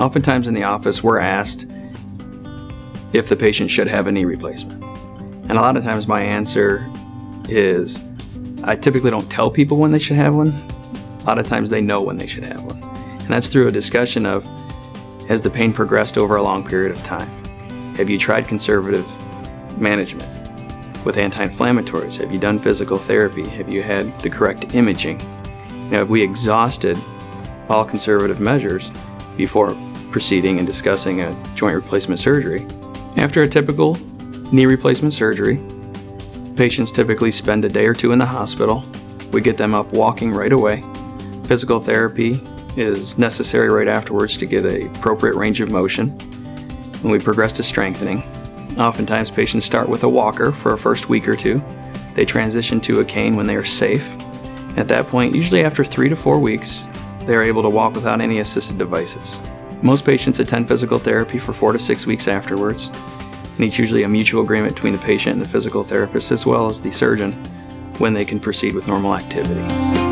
Oftentimes in the office, we're asked if the patient should have a knee replacement. And a lot of times my answer is, I typically don't tell people when they should have one. A lot of times they know when they should have one. And that's through a discussion of, has the pain progressed over a long period of time? Have you tried conservative management with anti-inflammatories? Have you done physical therapy? Have you had the correct imaging? Now, have we exhausted all conservative measures before proceeding and discussing a joint replacement surgery? After a typical knee replacement surgery, patients typically spend a day or two in the hospital. We get them up walking right away. Physical therapy is necessary right afterwards to get an appropriate range of motion. When we progress to strengthening, oftentimes patients start with a walker for a first week or two. They transition to a cane when they are safe. At that point, usually after 3 to 4 weeks, they are able to walk without any assisted devices. Most patients attend physical therapy for 4 to 6 weeks afterwards, and it's usually a mutual agreement between the patient and the physical therapist as well as the surgeon when they can proceed with normal activity.